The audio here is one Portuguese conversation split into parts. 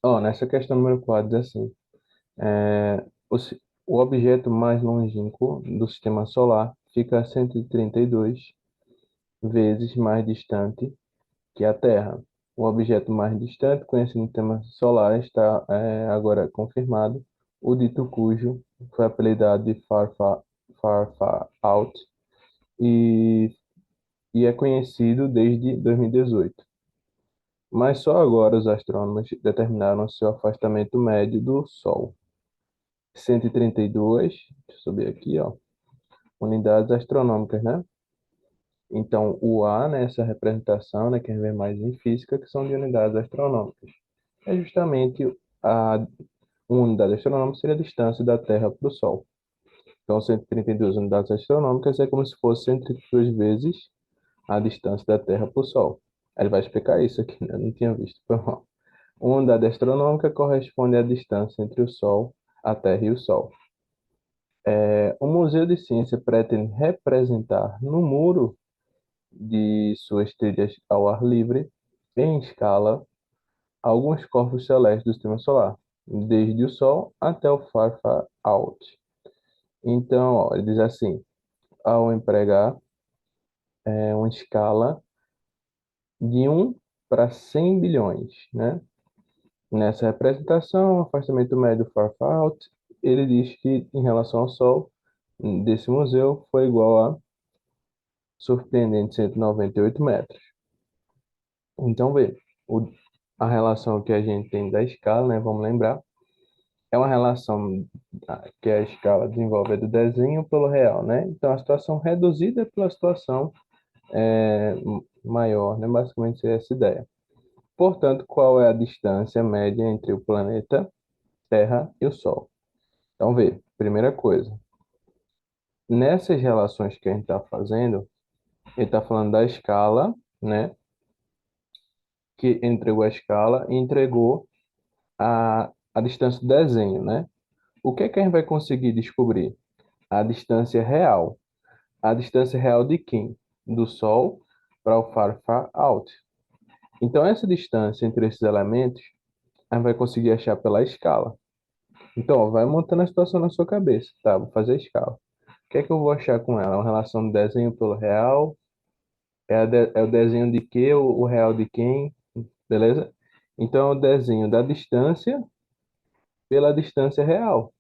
Ó, nessa questão número 4 diz assim, o objeto mais longínquo do sistema solar fica a 132 vezes mais distante que a Terra. O objeto mais distante conhecido no sistema solar está agora confirmado, o dito cujo foi apelidado de Far Out e, e é conhecido desde 2018. Mas só agora os astrônomos determinaram seu afastamento médio do Sol. 132, deixa eu subir aqui, ó, unidades astronômicas, né? Então, o A nessa representação, né, que a gente vê mais em física, que são de unidades astronômicas. É justamente a uma unidade astronômica seria a distância da Terra para o Sol. Então, 132 unidades astronômicas é como se fosse 132 vezes a distância da Terra para o Sol. Ele vai explicar isso aqui, né? Eu não tinha visto. Foi mal. Uma unidade astronômica corresponde à distância entre o Sol, a Terra e o Sol. O Museu de Ciência pretende representar no muro de suas trilhas ao ar livre, em escala, alguns corpos celestes do sistema solar, desde o Sol até o Far Out. Então, ó, ele diz assim, ao empregar uma escala de 1 para 100 bilhões, né? Nessa representação, o afastamento médio Far Out, ele diz que, em relação ao Sol, desse museu, foi igual a surpreendente 198 metros. Então, vê, o, a relação que a gente tem da escala, né? Vamos lembrar, é uma relação que a escala desenvolve do desenho pelo real, né? Então, a situação reduzida pela situação maior, né? Basicamente, é essa ideia. Portanto, qual é a distância média entre o planeta Terra e o Sol? Então, vê, primeira coisa, nessas relações que a gente está fazendo, ele está falando da escala, né? Que entregou a escala e entregou a distância do desenho, né? O que é que a gente vai conseguir descobrir? A distância real. A distância real de quem? Do Sol para o Far Out. Então, essa distância entre esses elementos, a gente vai conseguir achar pela escala. Então, ó, vai montando a situação na sua cabeça, tá? Vou fazer a escala. O que é que eu vou achar com ela? É uma relação do desenho pelo real? É o desenho de que, o real de quem? Beleza? Então, é o desenho da distância pela distância real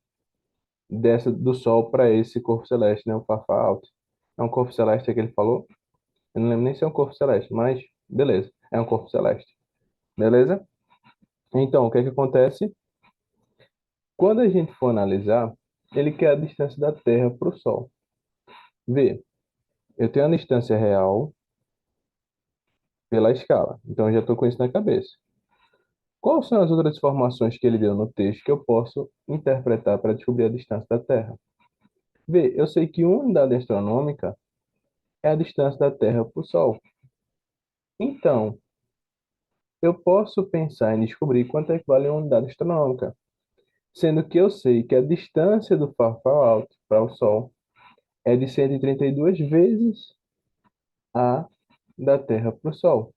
dessa do Sol para esse corpo celeste, né? O Far Out. É um corpo celeste que ele falou? Eu não lembro nem se é um corpo celeste, mas beleza. É um corpo celeste. Beleza? Então, o que é que acontece? Quando a gente for analisar, ele quer a distância da Terra para o Sol. Vê, eu tenho a distância real pela escala. Então, eu já estou com isso na cabeça. Quais são as outras informações que ele deu no texto que eu posso interpretar para descobrir a distância da Terra? Vê, eu sei que uma unidade astronômica é a distância da Terra para o Sol. Então, eu posso pensar em descobrir quanto é que vale uma unidade astronômica, sendo que eu sei que a distância do Far Out para o Sol é de 132 vezes a da Terra para o Sol,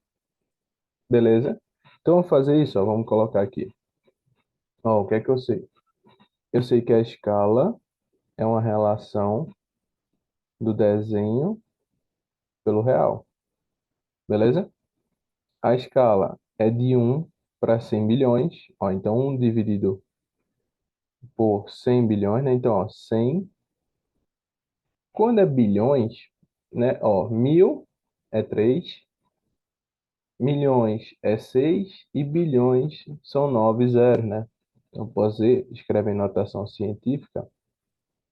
beleza? Então, vamos fazer isso, ó, vamos colocar aqui. Ó, o que é que eu sei? Eu sei que a escala é uma relação do desenho pelo real, beleza? A escala é de 1 para 100 bilhões, ó, então 1 dividido por 100 bilhões, né? Então, ó, 100, quando é bilhões, né? Ó, 1000 é 3, milhões é 6 e bilhões são 9 zeros, né? Então, você escreve em notação científica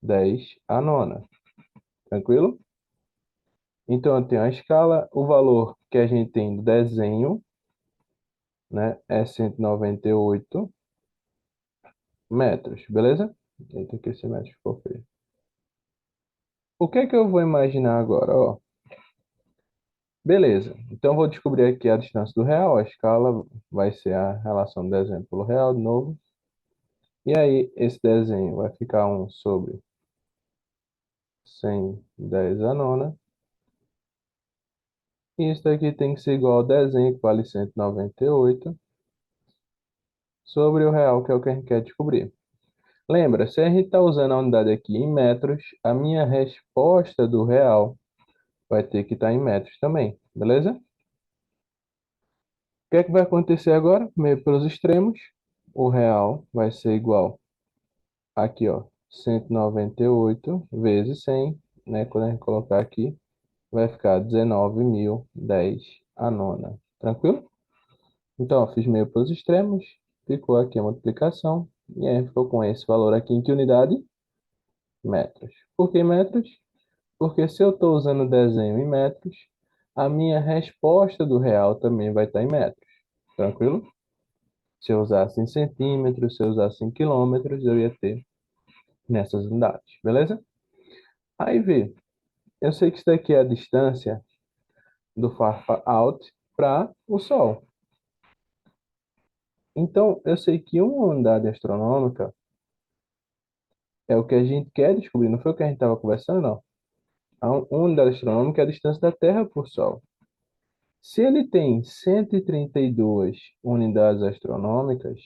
10 a nona, tranquilo? Então, eu tenho a escala, o valor que a gente tem do desenho, né, é 198 metros, beleza? Eita, que esse metro ficou feio. O que é que eu vou imaginar agora, ó? Beleza, então eu vou descobrir aqui a distância do real, a escala vai ser a relação do desenho pelo real de novo. E aí, esse desenho vai ficar 1 sobre 110 a nona. E isso daqui tem que ser igual ao desenho, que vale 198, sobre o real, que é o que a gente quer descobrir. Lembra, se a gente está usando a unidade aqui em metros, a minha resposta do real vai ter que estar em metros também, beleza? O que é que vai acontecer agora? Meio pelos extremos, o real vai ser igual aqui, ó, 198 vezes 100, né? Quando a gente colocar aqui, vai ficar 19.010 a nona. Tranquilo? Então, ó, fiz meio pelos extremos, ficou aqui a multiplicação, e aí ficou com esse valor aqui em que unidade? Metros. Por que metros? Porque se eu estou usando o desenho em metros, a minha resposta do real também vai estar em metros. Tranquilo? Se eu usasse em centímetros, se eu usasse em quilômetros, eu ia ter nessas unidades, beleza? Aí vê, eu sei que isso daqui é a distância do far out para o Sol. Então, eu sei que uma unidade astronômica é o que a gente quer descobrir, não foi o que a gente estava conversando, não. Uma unidade astronômica é a distância da Terra para o Sol. Se ele tem 132 unidades astronômicas,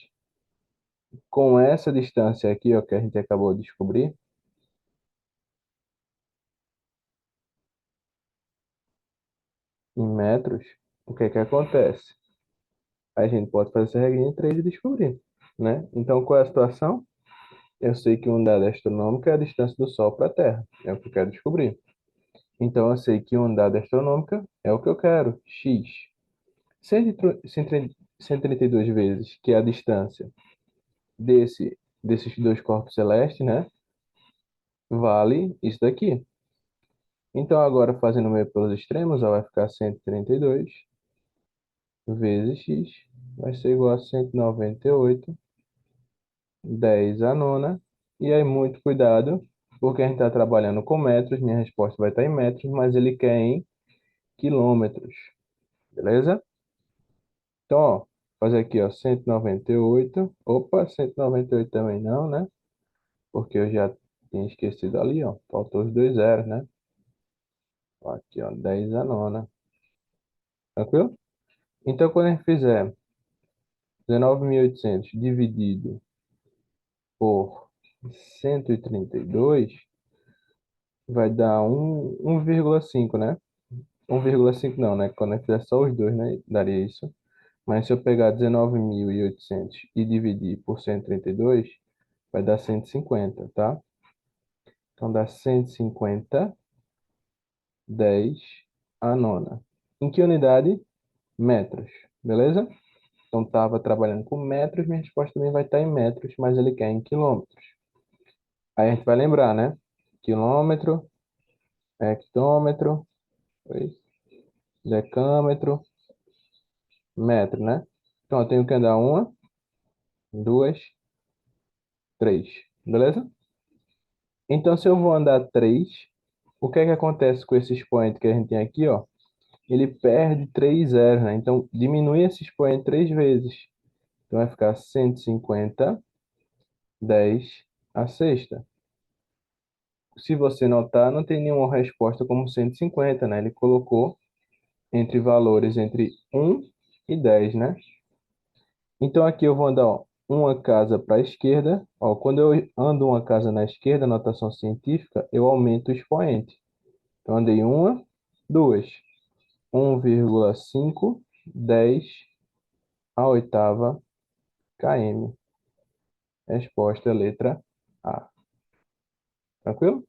com essa distância aqui, ó, que a gente acabou de descobrir, em metros, o que é que acontece? A gente pode fazer essa regrinha 3 e descobrir, né? Então, qual é a situação? Eu sei que uma unidade astronômica é a distância do Sol para a Terra, é o que eu quero descobrir. Então, eu sei que uma unidade astronômica é o que eu quero, x. 132 vezes, que é a distância desses dois corpos celestes, né? Vale isso daqui. Então, agora fazendo meio pelos extremos, ó, vai ficar 132 vezes x, vai ser igual a 198, 10 a nona. E aí, muito cuidado, porque a gente está trabalhando com metros, minha resposta vai estar em metros, mas ele quer em quilômetros, beleza? Então, ó, fazer aqui, ó, 198. Opa, 198 também não, né? Porque eu já tinha esquecido ali, ó. Faltou os dois zeros, né? Ó, aqui, ó, 10 a nona. Tranquilo? Então, quando a gente fizer 19.800 dividido por 132, vai dar 1,5, né? 1,5 não, né? Quando a gente fizer só os dois, né? Daria isso. Mas se eu pegar 19.800 e dividir por 132, vai dar 150, tá? Então dá 150, 10 a nona. Em que unidade? Metros, beleza? Então estava trabalhando com metros, minha resposta também vai estar em metros, mas ele quer em quilômetros. Aí a gente vai lembrar, né? Quilômetro, hectômetro, oi, decâmetro, metro, né? Então eu tenho que andar uma, duas, três, beleza? Então se eu vou andar três, o que é que acontece com esse expoente que a gente tem aqui, ó? Ele perde três zeros, né? Então diminui esse expoente três vezes. Então vai ficar 150, 10 a sexta. Se você notar, não tem nenhuma resposta como 150, né? Ele colocou entre valores entre 1 e 10, né? Então aqui eu vou andar, ó, uma casa para a esquerda. Ó, quando eu ando uma casa na esquerda, notação científica, eu aumento o expoente. Então andei uma, duas, 1,5, 10 a oitava km. Resposta letra A. Tranquilo?